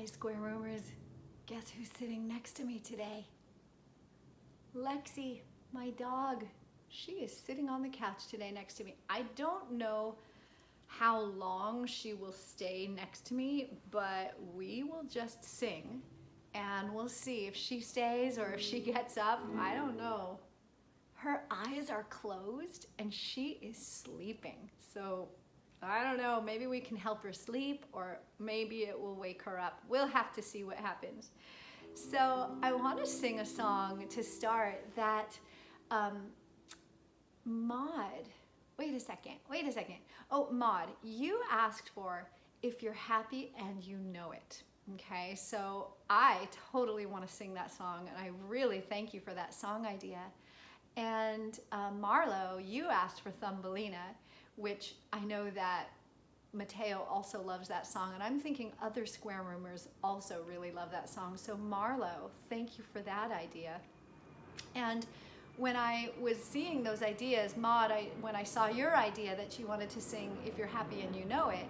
my square roomers, guess who's sitting next to me today? Lexi, my dog. She is sitting on the couch today next to me. I don't know how long she will stay next to me, but we will just sing and we'll see if she stays or if she gets up. I don't know. Her eyes are closed and she is sleeping. So I don't know, maybe we can help her sleep or maybe it will wake her up. We'll have to see what happens. So I want to sing a song to start that Maud, wait a second. Oh, Maud, you asked for If You're Happy and You Know It. Okay, so I totally want to sing that song and I really thank you for that song idea. And Marlo, you asked for Thumbelina, which I know that Mateo also loves that song, and I'm thinking other square roomers also really love that song. So Marlo, thank you for that idea. And when I was seeing those ideas, Maud, when I saw your idea that you wanted to sing If You're Happy and You Know It,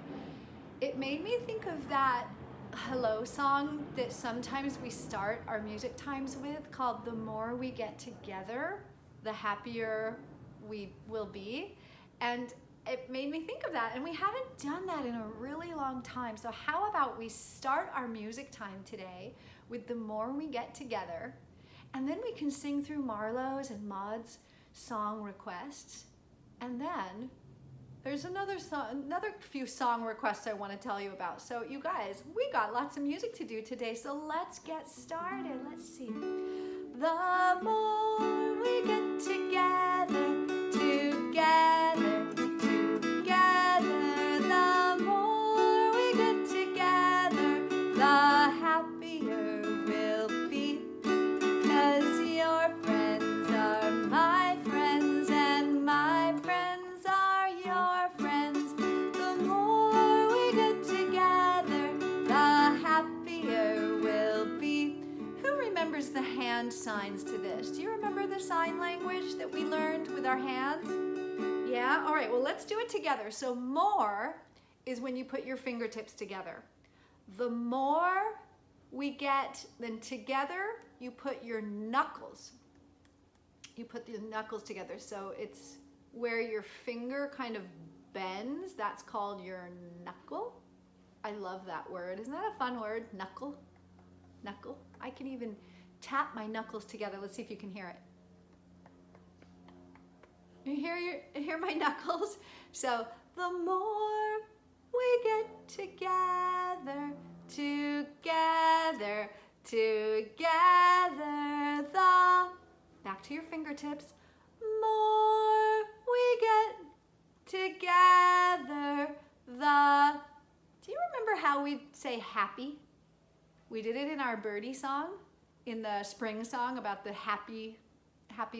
it made me think of that hello song that sometimes we start our music times with called The More We Get Together, the happier we will be. And it made me think of that, and we haven't done that in a really long time. So how about we start our music time today with The More We Get Together, and then we can sing through Marlo's and Maud's song requests. And then there's another few song requests I want to tell you about. So you guys, we got lots of music to do today, so let's get started. Let's see. The more we get together, together, the more we get together, the happier we'll be. 'Cause your friends are my friends and my friends are your friends. The more we get together, the happier we'll be. Who remembers the hand signs to this? Do you remember the sign language that we learned with our hands? Yeah? All right, well, let's do it together. So more is when you put your fingertips together. The more we get, then together, you put your knuckles. You put the knuckles together. So it's where your finger kind of bends. That's called your knuckle. I love that word. Isn't that a fun word? Knuckle. Knuckle. I can even tap my knuckles together. Let's see if you can hear it. You hear my knuckles? So the more we get together, together, together, the, back to your fingertips, more we get together, the, do you remember how we say happy? We did it in our birdie song, in the spring song about the happy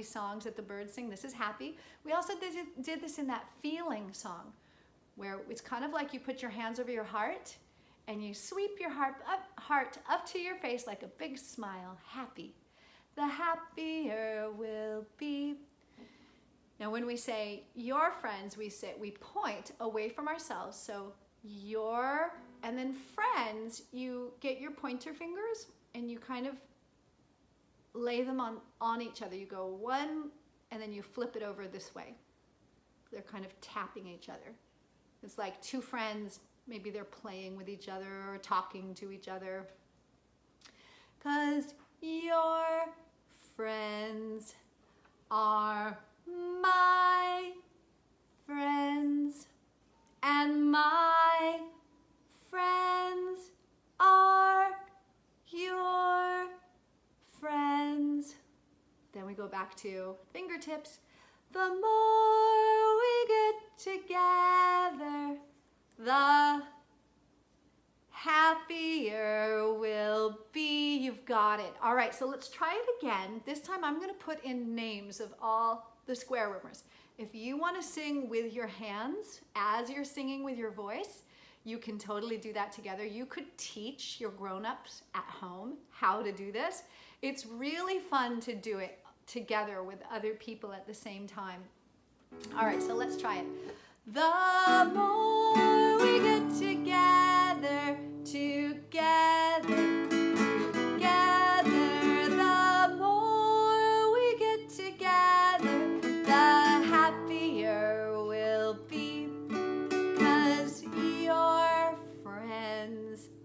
songs that the birds sing. This is happy. We also did this in that feeling song, where it's kind of like you put your hands over your heart and you sweep your heart up to your face like a big smile. Happy. The happier we'll be. Now when we say your friends, we point away from ourselves. So your, and then friends, you get your pointer fingers and you kind of lay them on each other. You go one, and then you flip it over this way. They're kind of tapping each other. It's like two friends, maybe they're playing with each other or talking to each other. 'Cause your friends are my friends, and my friends are your friends. Then we go back to fingertips. The more we get together, the happier we'll be. You've got it. All right, so let's try it again. This time I'm going to put in names of all the square roomers. If you want to sing with your hands as you're singing with your voice, you can totally do that together. You could teach your grown-ups at home how to do this. It's really fun to do it together with other people at the same time. All right, so let's try it. The more we get together, together,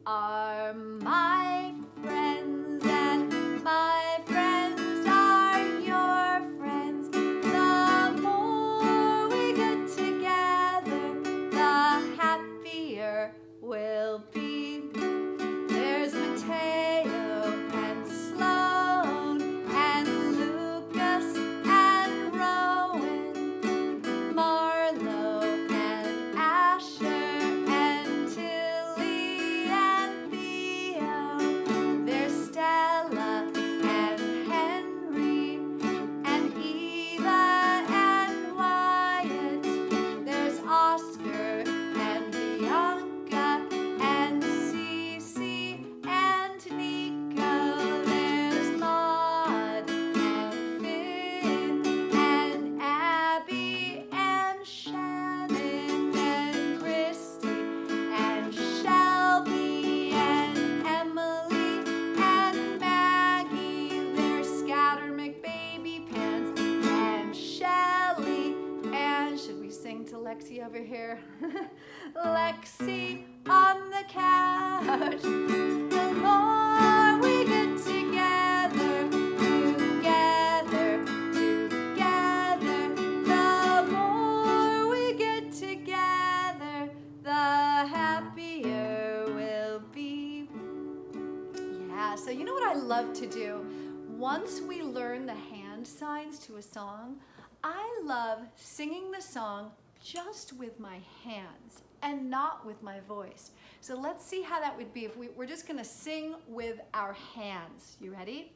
are my friends, and my friends are your friends. The more we get together, the happier we'll be. There's Mateo and Sloan and Lucas and Rowan, Marlo and Asher and Tilly and Theo. There's Stella and Henry and Eva and Wyatt. There's Oscar and Bianca and Cece and Nico. There's Maud and Finn and Abby and Shannon and Christy and Shelby and Emily and Maggie. There's Scatter McBaby Pants and Shelly. And should we sing to Lexi over here? Lexi on the couch. The more we get together, the more we get together, the happier we'll be. Yeah, so you know what I love to do? Once we learn the hand signs to a song, I love singing the song just with my hands and not with my voice. So let's see how that would be if we're just gonna sing with our hands. You ready?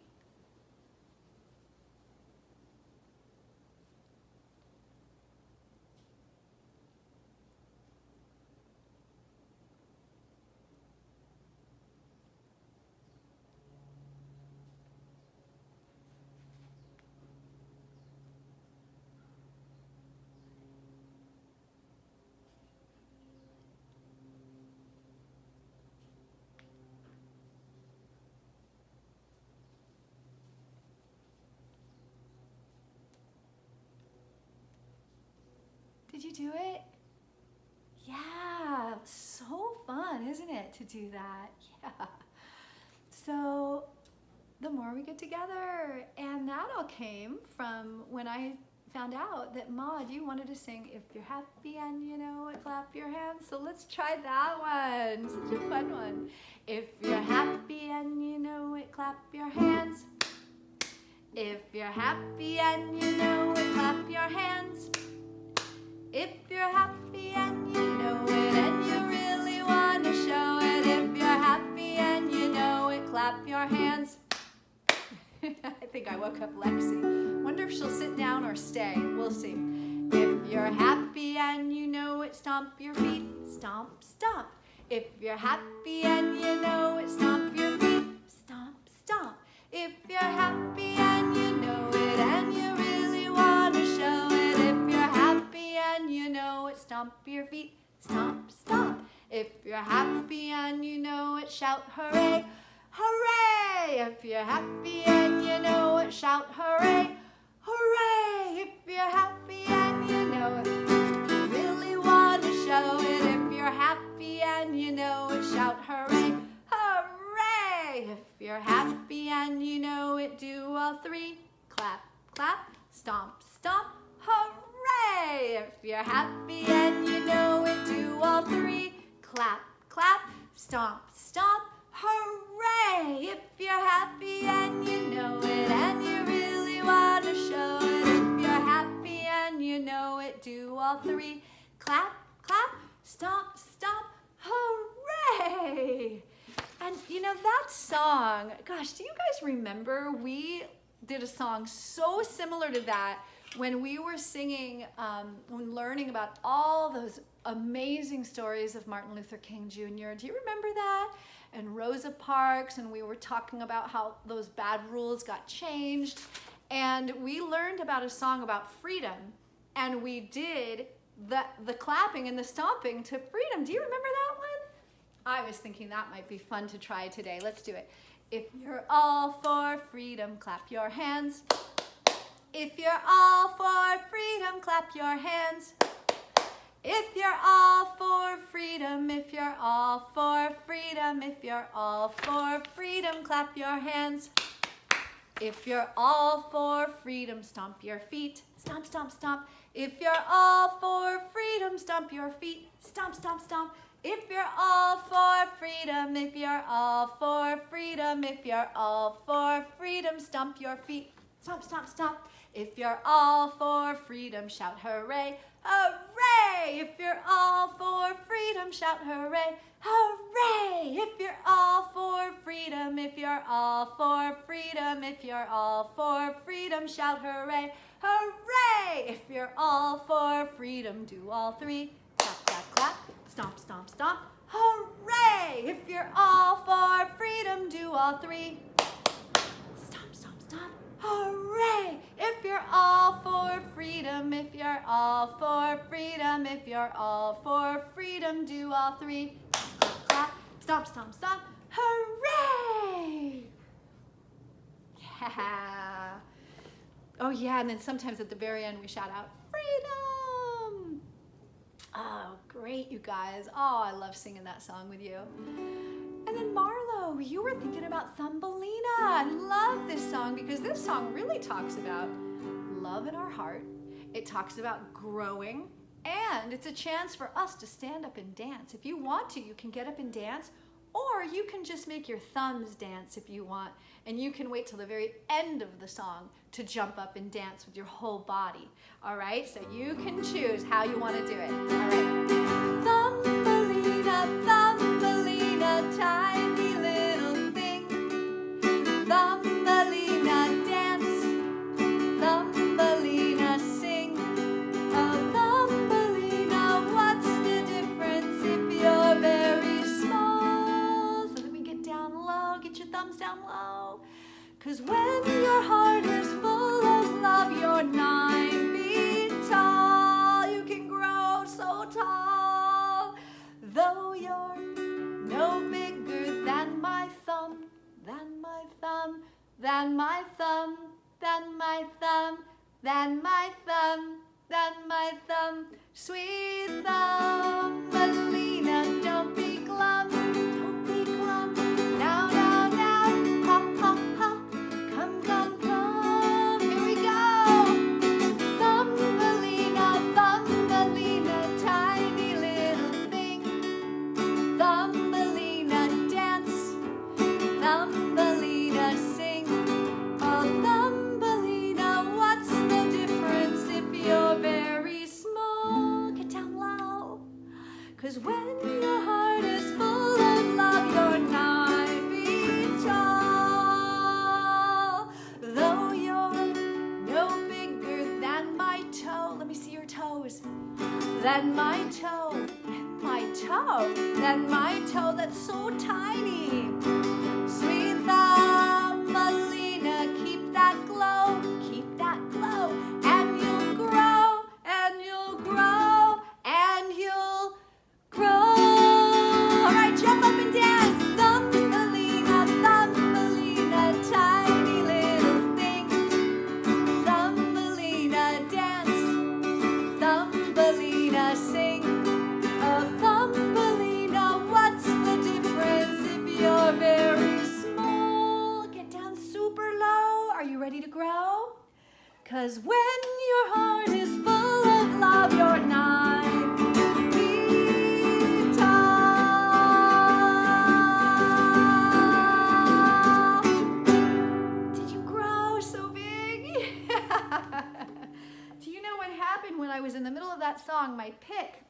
Did you do it? Yeah, so fun, isn't it, to do that? Yeah. So the more we get together, and that all came from when I found out that Maud, you wanted to sing "If You're Happy and You Know It, Clap Your Hands." So let's try that one. Such a fun one. If you're happy and you know it, clap your hands. If you're happy and you know it, clap your hands. If you're happy and you know it and you really want to show it, if you're happy and you know it, clap your hands. I think I woke up Lexi. Wonder if she'll sit down or stay. We'll see. If you're happy and you know it, stomp your feet. Stomp, stomp. If you're happy and you know it, stomp your feet. Stomp, stomp. If you're happy and you know it and you really want to show it, if you're happy and you know it, stomp your feet. Stomp, stomp. If you're happy and you know it, shout hooray. Hooray! If you're happy and you know it, shout hooray. Hooray! If you're happy and you know it, you really want to show it. If you're happy and you know it, shout hooray. Hooray! If you're happy and you know it, do all three. Clap, clap, stomp, stomp. Hooray! If you're happy and you know it, do all three. Clap, clap, stomp, stomp. Hooray! If you're happy and you know it and you really want to show it, if you're happy and you know it, do all three. Clap, clap, stomp, stomp. Hooray! And you know that song, gosh, do you guys remember we did a song so similar to that when we were singing, when learning about all those amazing stories of Martin Luther King Jr. Do you remember that? And Rosa Parks, and we were talking about how those bad rules got changed. And we learned about a song about freedom, and we did the clapping and the stomping to freedom. Do you remember that one? I was thinking that might be fun to try today. Let's do it. If you're all for freedom, clap your hands. If you're all for freedom, clap your hands. If you're all for freedom, if you're all for freedom, if you're all for freedom, clap your hands. If you're all for freedom, stomp your feet. Stomp, stomp, stomp. If you're all for freedom, stomp your feet. Stomp, stomp, stomp. If you're all for freedom, if you're all for freedom, if you're all for freedom, stomp your feet. Stomp, stomp, stomp. If you're all for freedom, shout hooray, hooray! If you're all for freedom, shout hooray, hooray! If you're all for freedom, if you're all for freedom, if you're all for freedom, shout hooray, hooray! If you're all for freedom, do all three. Clap, clap, clap. Stomp, stomp, stomp. Hooray! If you're all for freedom, do all three. Stomp, stomp, stomp. Hooray! If you're all for freedom, if you're all for freedom, if you're all for freedom, do all three. Clap, clap, stomp, stomp, stomp. Hooray! Yeah. Oh yeah, and then sometimes at the very end we shout out, freedom! Oh, great, you guys. Oh, I love singing that song with you. And then Marlo, you were thinking about Thumbelina. I love this song because this song really talks about love in our heart. It talks about growing, and it's a chance for us to stand up and dance. If you want to, you can get up and dance, or you can just make your thumbs dance if you want, and you can wait till the very end of the song to jump up and dance with your whole body. All right, so you can choose how you want to do it. All right. Thumbelina, Thumbelina, tiny little thing. Thumbelina, dance. Thumbelina, sing. Oh, Thumbelina, what's the difference if you're very small? So let me get down low, get your thumbs down low. 'Cause when your heart is full of love, you're 9 feet tall. You can grow so tall. Though you're no bigger than my thumb, than my thumb, than my thumb, than my thumb, than my thumb, than my thumb. Sweet Thumbelina, don't be glum, don't be glum. Now, now, now, ha, ha, ha. Come, come, come. Here we go. Thumbelina, Thumbelina, tiny little thing. Thumbelina, dance. Thumbelina, sing. Oh, Thumbelina, what's the difference if you're very small? Get down low. 'Cause when your heart is full of love, you're 9 feet tall. Though you're no bigger than my toe. Let me see your toes. Than my toe, than my toe, than my toe that's so tiny. Sweet Thumbelina, keep that glow, keep that glow. And you'll grow, and you'll grow, and you'll grow. All right, jump up and dance. Thumbelina, Thumbelina, tiny little thing. Thumbelina, dance. Thumbelina, sing. Oh, Thumbelina, what's the difference if you're very small? Get down super low. Are you ready to grow? 'Cause when your heart is full of love, you're 9 feet tall. Did you grow so big? Do you know what happened when I was in the middle of that song? My pick,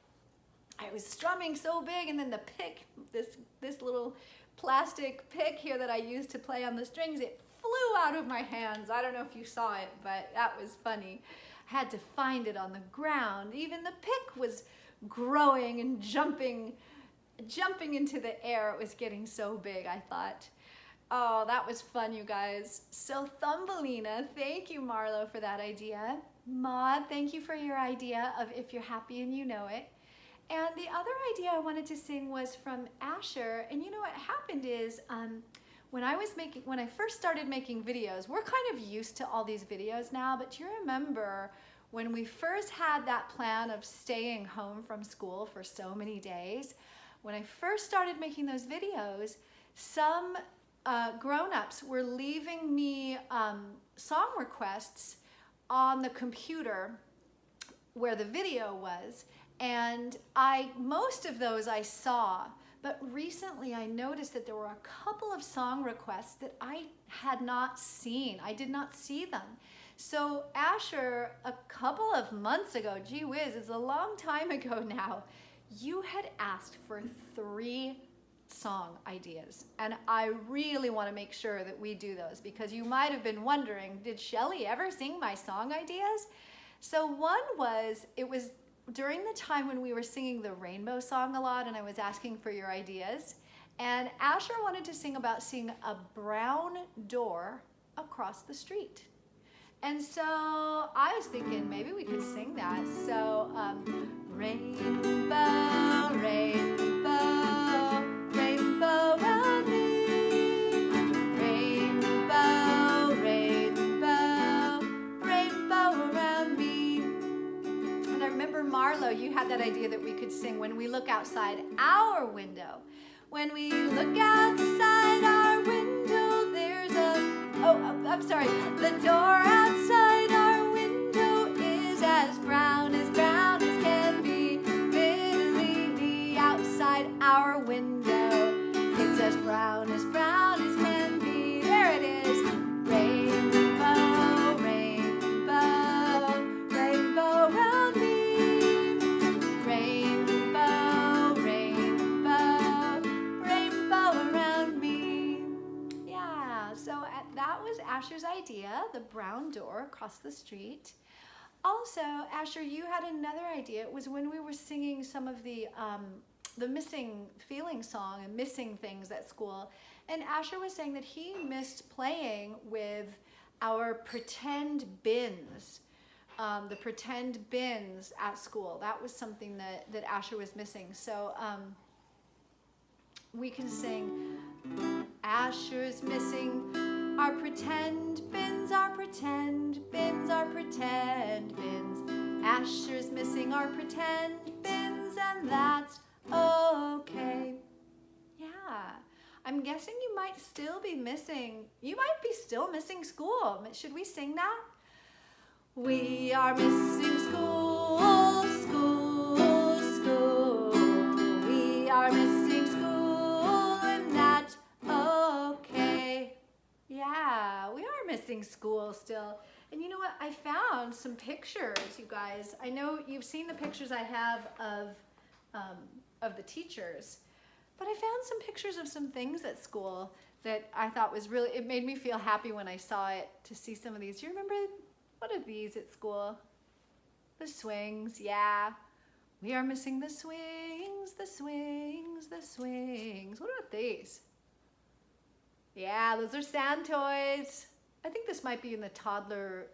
I was strumming so big, and then the pick, this little plastic pick here that I used to play on the strings, it flew out of my hands. I don't know if you saw it, but that was funny. I had to find it on the ground. Even the pick was growing and jumping into the air. It was getting so big, I thought. Oh, that was fun, you guys. So Thumbelina, thank you, Marlo, for that idea. Maud, thank you for your idea of If You're Happy and You Know It. And the other idea I wanted to sing was from Asher. And you know what happened is, when I first started making videos, we're kind of used to all these videos now, but do you remember when we first had that plan of staying home from school for so many days, when I first started making those videos, some grown-ups were leaving me song requests on the computer where the video was, and most of those I saw, but recently I noticed that there were a couple of song requests that I had not seen. I did not see them. So Asher, a couple of months ago, gee whiz, it's a long time ago now, you had asked for 3 song ideas, and I really want to make sure that we do those, because you might have been wondering, did Shelly ever sing my song ideas? So one was, it was during the time when we were singing the rainbow song a lot, and I was asking for your ideas, and Asher wanted to sing about seeing a brown door across the street. And so I was thinking maybe we could sing that. So rainbow, rainbow, rainbow round me, rainbow, rainbow, rainbow around me. And I remember Marlo, you had that idea that we could sing when we look outside our window. When we look outside our window, there's I'm sorry, the door outside our window is as brown as can be. Literally outside our window, it's as brown as can be. There it is. Rainbow, rainbow, rainbow round me. Rainbow, rainbow, rainbow around me. Yeah, so that was Asher's idea, the brown door across the street. Also, Asher, you had another idea. It was when we were singing some of the Missing Feeling song and missing things at school. And Asher was saying that he missed playing with our pretend bins, the pretend bins at school. That was something that Asher was missing. So we can sing, Asher's missing our pretend bins, our pretend bins, our pretend bins. Asher's missing our pretend bins, and that's okay. Yeah, I'm guessing you might still be missing, still missing school. Should we sing that? We are missing school, school, school. We are missing school, and that's okay. Yeah, we are missing school still. And you know what? I found some pictures, you guys. I know you've seen the pictures I have of the teachers, but I found some pictures of some things at school that I thought was really, it made me feel happy when I saw it, to see some of these. Do you remember, what are these at school? The swings, yeah. We are missing the swings, the swings, the swings. What about these? Yeah, those are sand toys. I think this might be in the toddler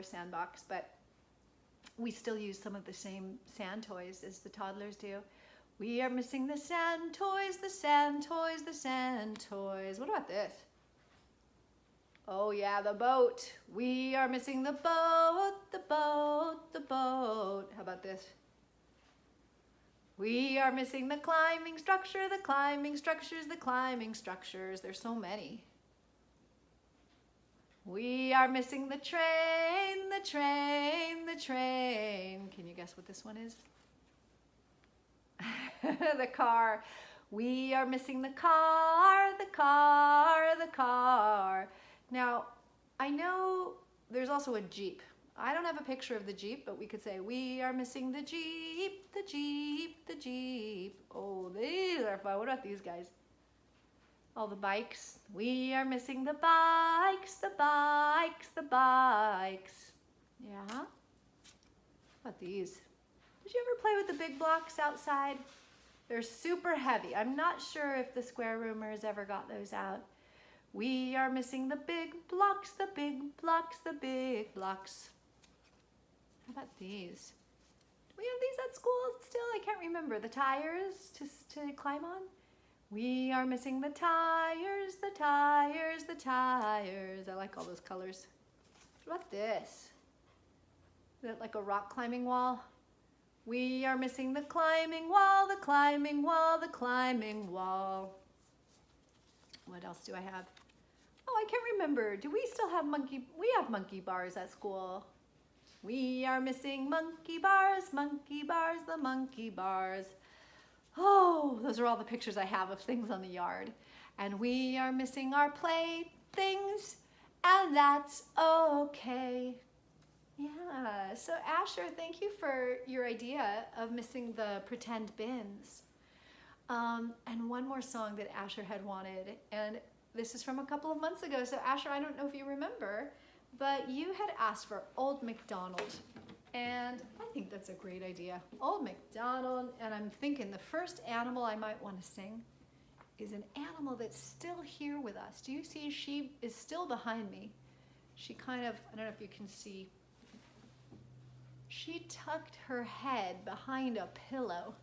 sandbox, but we still use some of the same sand toys as the toddlers do. We are missing the sand toys, the sand toys, the sand toys. What about this? Oh yeah, the boat. We are missing the boat, the boat, the boat. How about this? We are missing the climbing structure, the climbing structures, the climbing structures. There's so many. We are missing the train, the train, the train. Can you guess what this one is? The car. We are missing the car, the car, the car. Now, I know there's also a Jeep. I don't have a picture of the Jeep, but we could say, we are missing the Jeep, the Jeep, the Jeep. Oh, these are fun. What about these guys? All the bikes. We are missing the bikes, the bikes, the bikes. Yeah? What about these? Did you ever play with the big blocks outside? They're super heavy. I'm not sure if the square roomers ever got those out. We are missing the big blocks, the big blocks, the big blocks. How about these? Do we have these at school still? I can't remember. The tires to climb on? We are missing the tires, the tires, the tires. I like all those colors. What about this? Is it like a rock climbing wall? We are missing the climbing wall, the climbing wall, the climbing wall. What else do I have? Oh, I can't remember. Do we still have we have monkey bars at school. We are missing monkey bars, the monkey bars. Oh, those are all the pictures I have of things on the yard. And we are missing our playthings, and that's okay. Yeah, so Asher, thank you for your idea of missing the pretend bins. And one more song that Asher had wanted, and this is from a couple of months ago. So Asher, I don't know if you remember, but you had asked for Old MacDonald. And I think that's a great idea. Old MacDonald, and I'm thinking the first animal I might want to sing is an animal that's still here with us. Do you see she is still behind me? She kind of, I don't know if you can see, she tucked her head behind a pillow.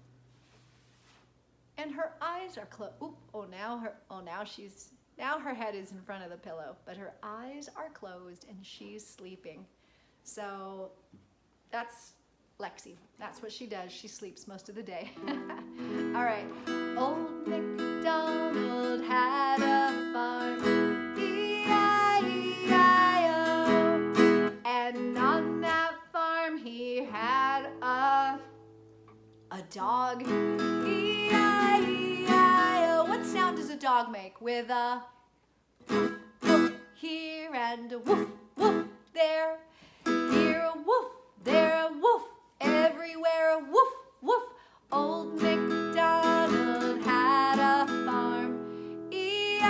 And her eyes are closed. Now her head is in front of the pillow, but her eyes are closed and she's sleeping. So that's Lexi. That's what she does. She sleeps most of the day. All right. Old MacDonald had a farm, E-I-E-I-O. And on that farm he had a dog, E-I-E-I-O. What sound does a dog make? With a woof, woof here and a woof, woof there. Here a woof, there a woof, everywhere a woof, woof. Old MacDonald had a farm, E-I-E-I-O.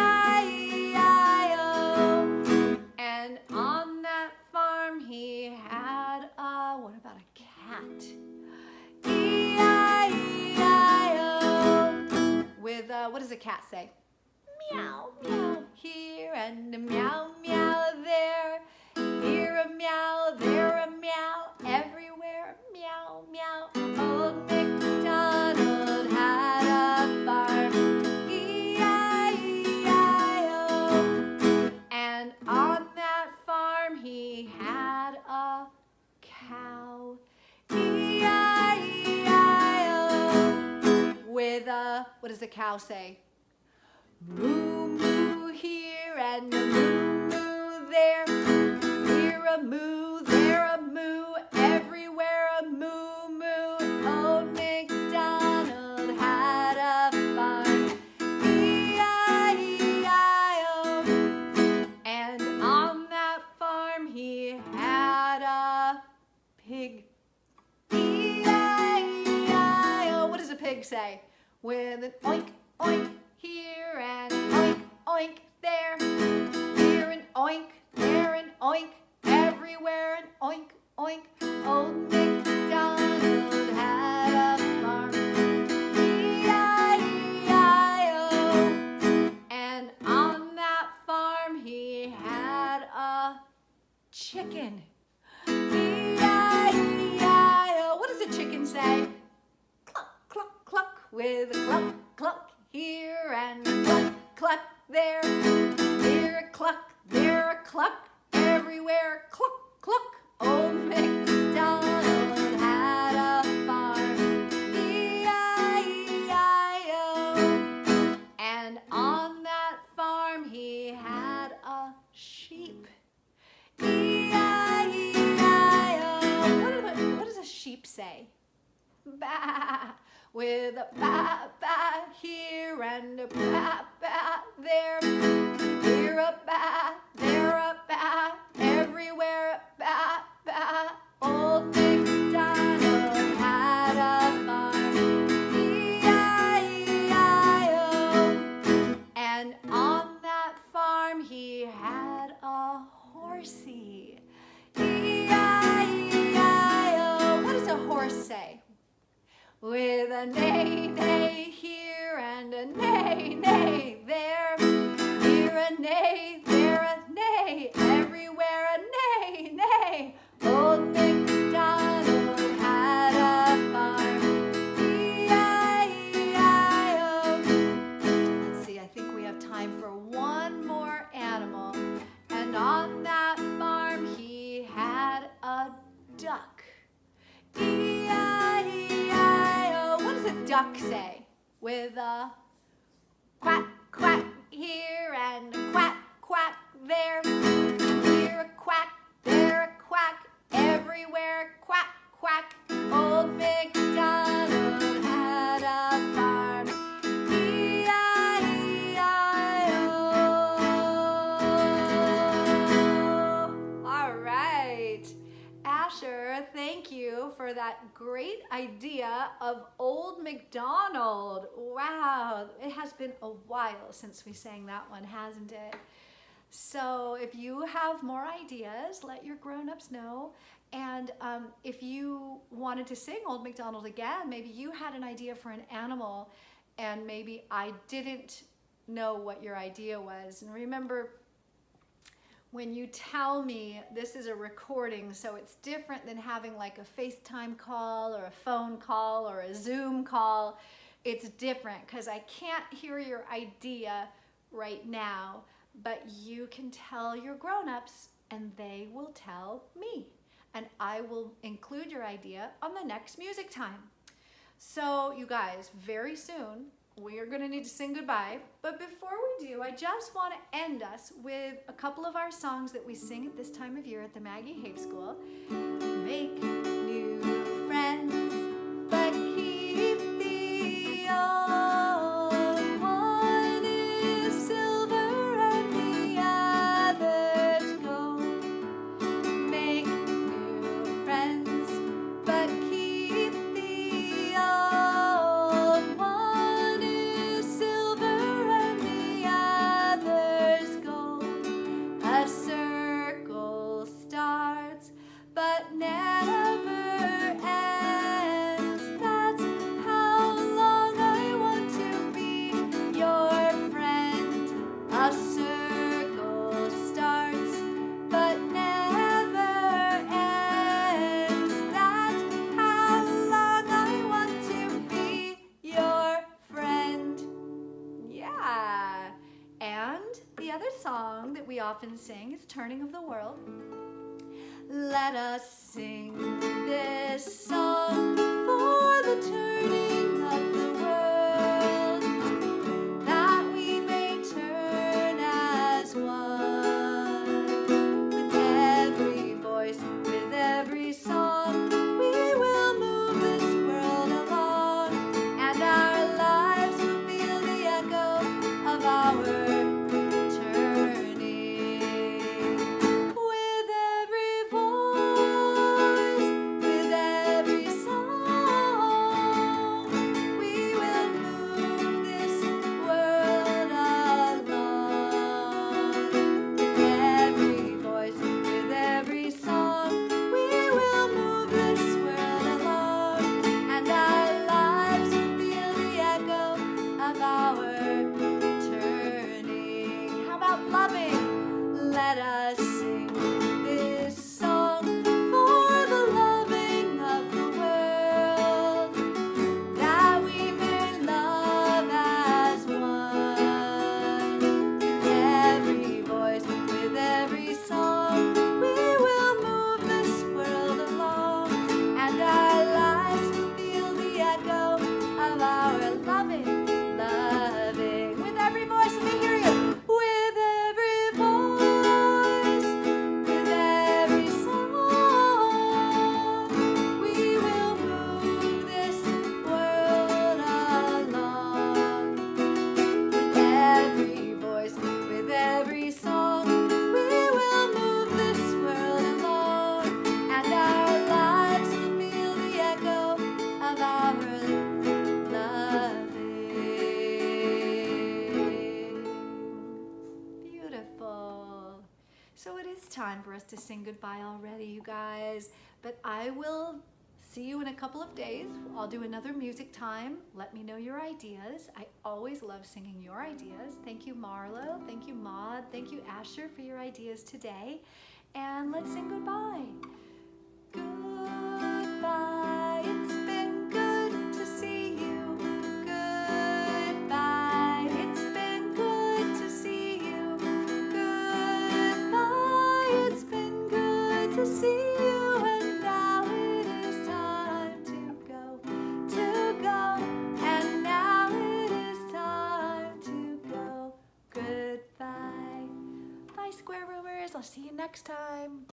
And on that farm he had a, what about a cat? E-I-E-I-O. With a, what does a cat say? Meow, meow here and a meow, meow there. Here a meow, there a meow, everywhere meow, meow. Old MacDonald had a farm, E-I-E-I-O. And on that farm he had a cow, E-I-E-I-O. With a, what does a cow say? Moo, moo here and a moo, moo there. Here a moo, there a moo, everywhere a moo, moo. Old MacDonald had a farm, E-I-E-I-O. And on that farm he had a pig, E-I-E-I-O. What does a pig say? With an oink, oink here and oink, oink there. Here an oink, there an oink, everywhere an oink, oink. Old MacDonald had a farm, E-I-E-I-O. And on that farm he had a chicken, E-I-E-I-O. What does a chicken say? Cluck, cluck, cluck, with a cluck, cluck here and a cluck, cluck there. Here a cluck, there a cluck, everywhere cluck, cluck. Old MacDonald had a farm, E-I-E-I-O. And on that farm he had a sheep, E-I-E-I-O. What does a sheep say? Ba, with a ba, ba here and a ba, ba there. Here a ba, there a ba, everywhere a ba, ba. Old MacDonald had a farm, E-I-E-I-O. And on that farm he had a horsey, E-I-E-I-O. What does a horse say? With a neigh, neigh here and a neigh, neigh there. Here a neigh, there a neigh, everywhere a neigh, neigh. Old MacDonald had a farm, E-I-E-I-O. Let's see, I think we have time for one more animal. And on that farm he had a duck, E-I-E-I-O. What does a duck say? With a quack, quack here and a quack, quack there. Here a quack, there a quack, everywhere quack, quack. Old MacDonald had a farm. E-I-E-I-O. All right. Asher, thank you for that great idea of Old MacDonald. Wow, it has been a while since we sang that one, hasn't it? So if you have more ideas, let your grown-ups know. And if you wanted to sing Old MacDonald again, maybe you had an idea for an animal and maybe I didn't know what your idea was. And remember, when you tell me, this is a recording, so it's different than having like a FaceTime call or a phone call or a Zoom call. It's different because I can't hear your idea right now, but you can tell your grown-ups and they will tell me. And I will include your idea on the next music time. So you guys, very soon, we are gonna need to sing goodbye. But before we do, I just wanna end us with a couple of our songs that we sing at this time of year at the Maggie Haig School. Make new friends, but keep the old. One is silver and the other's gold. Make new friends, but keep the old. One is silver and the other's gold. A circle starts, but never ends. That's how long I want to be your friend. A circle starts, but never ends. That's how long I want to be your friend. Yeah. And the other song that we often sing is Turning of the World. Let us sing this song for the turning of the world, that we may turn as one. With every voice, with every song, we will move this world along, and our lives will feel the echo of our turning. With every voice, with every song, we will move this world along. With every voice, with every song, we will move this world along, and our lives will feel the echo of our turning. How about loving? Let us sing this song for the loving of the world, that we may love as one. With every voice, with every song, we will move this world along, and our lives will feel the echo of our loving, loving. With every voice, let me hear you. With every voice, with every song, we will move this world along. With every voice, with every song, we will move this world along, and our lives will feel the echo of our loving. Beautiful. So it is time for us to sing goodbye already, you guys. But I will see you in a couple of days. I'll do another music time. Let me know your ideas. I always love singing your ideas. Thank you, Marlo. Thank you, Maud. Thank you, Asher, for your ideas today. And let's sing goodbye. Goodbye. It's been good to see you. Goodbye. It's been good to see you. Goodbye. It's been good to see you. And now it is time I'll see you next time.